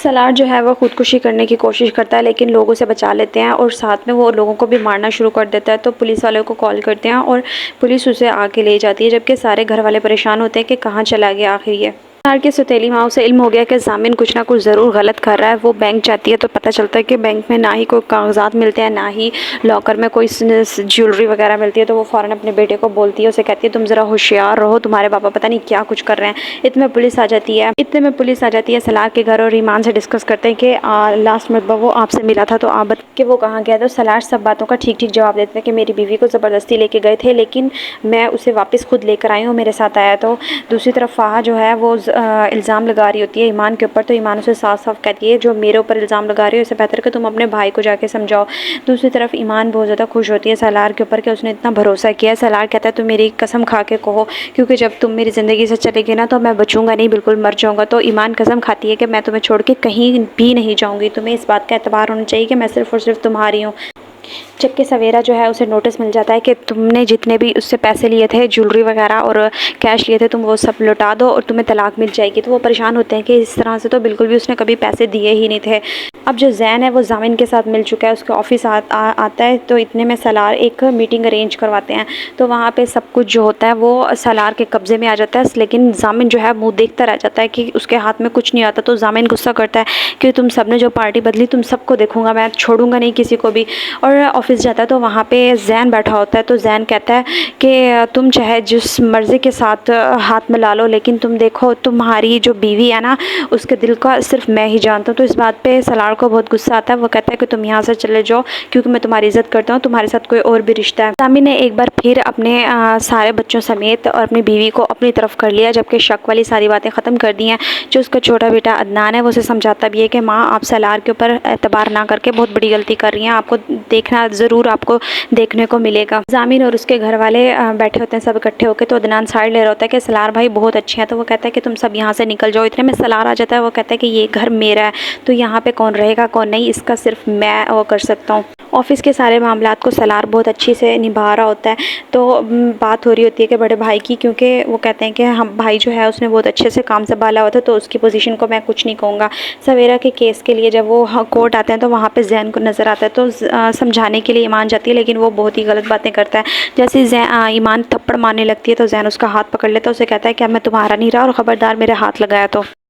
सलार जो है वो खुदकुशी करने की कोशिश करता है, लेकिन लोग उसे बचा लेते हैं और साथ में वो लोगों को भी मारना शुरू कर देता है। तो पुलिस वालों को कॉल करते हैं और पुलिस उसे आके ले जाती है, जबकि सारे घर वाले परेशान होते हैं कि कहाँ चला गया आखिर ये। सलार की सौतेली माँ उसे इल्म हो गया कि ज़ामिन कुछ ना कुछ ज़रूर गलत कर रहा है। वो बैंक जाती है तो पता चलता है कि बैंक में ना ही कोई कागजात मिलते हैं, ना ही लॉकर में कोई ज्वेलरी वगैरह मिलती है। तो वो फ़ौरन अपने बेटे को बोलती है, उसे कहती है तुम ज़रा होशियार रहो, तुम्हारे पापा पता नहीं क्या कुछ कर रहे हैं। इतने में पुलिस आ जाती है सलार के घर और ईमान से डिस्कस करते हैं कि लास्ट मरतबा वो आपसे मिला था तो आप बता कि वो कहाँ गया। तो सलार सब बातों का ठीक ठीक जवाब देते हैं कि मेरी बीवी को ज़बरदस्ती लेके गए थे, लेकिन मैं उसे वापस खुद लेकर आई हूँ, मेरे साथ आया। तो दूसरी तरफ फ़ाहा जो है वो इल्ज़ाम लगा रही होती है ईमान के ऊपर। तो ईमान उसे साफ साफ कहती है जो मेरे ऊपर इल्ज़ाम लगा रही हो इससे बेहतर कि तुम अपने भाई को जाके समझाओ। दूसरी तरफ ईमान बहुत ज़्यादा खुश होती है सलार के ऊपर कि उसने इतना भरोसा किया। सलार कहता है तुम मेरी कसम खा के कहो, क्योंकि जब तुम मेरी ज़िंदगी से चले गए ना तो मैं बचूंगा नहीं, बिल्कुल मर जाऊंगा। तो ईमान कसम खाती है कि मैं तुम्हें छोड़ के कहीं भी नहीं जाऊंगी, तुम्हें इस बात का एतबार होना चाहिए कि मैं सिर्फ़ और सिर्फ तुम्हारी हूँ। जबकि सवेरा जो है उसे नोटिस मिल जाता है कि तुमने जितने भी उससे पैसे लिए थे, ज्वेलरी वगैरह और कैश लिए थे, तुम वो सब लौटा दो और तुम्हें तलाक मिल जाएगी। तो वो परेशान होते हैं कि इस तरह से तो बिल्कुल भी उसने कभी पैसे दिए ही नहीं थे। अब जो जैन है वो ज़ामिन के साथ मिल चुका है, उसके ऑफिस आता है। तो इतने में सलार एक मीटिंग अरेंज करवाते हैं। तो वहाँ पे सब कुछ जो होता है वो सलार के कब्ज़े में आ जाता है, लेकिन ज़ामिन जो है मुँह देखता रह जाता है कि उसके हाथ में कुछ नहीं आता। तो ज़ामिन गुस्सा करता है कि तुम सब ने जो पार्टी बदली तुम सबको देखूंगा, मैं छोड़ूंगा नहीं किसी को भी। और ऑफिस जाता है तो वहाँ पे जैन बैठा होता है। तो जैन कहता है कि तुम चाहे जिस मर्ज़ी के साथ हाथ मिला लो, लेकिन तुम देखो तुम्हारी जो बीवी है ना उसके दिल का सिर्फ मैं ही जानता हूँ। तो इस बात पे सलार को बहुत गुस्सा आता है। वो कहता है कि तुम यहाँ से चले जाओ, क्योंकि मैं तुम्हारी इज़्ज़त करता हूँ, तुम्हारे साथ कोई और भी रिश्ता है। सामी ने एक बार फिर अपने सारे बच्चों समेत और अपनी बीवी को अपनी तरफ कर लिया, जबकि शक वाली सारी बातें ख़त्म कर दी हैं। जो उसका छोटा बेटा अदनान है वो उसे समझाता भी है कि माँ आप सलार के ऊपर एतबार ना करके बहुत बड़ी गलती कर रही हैं, आपको देखना ज़रूर आपको देखने को मिलेगा। ज़ामिन और उसके घर वाले बैठे होते हैं सब इकट्ठे होकर। तो अदनान साइड ले रहा होता है कि सलार भाई बहुत अच्छे हैं। तो वो कहता है कि तुम सब यहाँ से निकल जाओ। इतने में सलार आ जाता है। वो कहता है कि ये घर मेरा है, तो यहाँ पे कौन रहेगा कौन नहीं इसका सिर्फ मैं वो कर सकता हूँ। ऑफिस के सारे मामलात को सलार बहुत अच्छे से निभा रहा होता है। तो बात हो रही होती है कि बड़े भाई की, क्योंकि वो कहते हैं कि हम भाई जो है उसने बहुत अच्छे से काम संभाला होता है, तो उसकी पोजीशन को मैं कुछ नहीं कहूँगा। सवेरा के केस के लिए जब वो कोर्ट आते हैं तो वहाँ पे जैन को नज़र आता है। तो समझाने के लिए ईमान जाती है, लेकिन वो बहुत ही गलत बातें करता है। जैसे ईमान थप्पड़ मारने लगती है तो जैन उसका हाथ पकड़ लेता है, उसे कहता है कि अब मैं तुम्हारा नहीं रहा और ख़बरदार मेरे हाथ लगाया तो।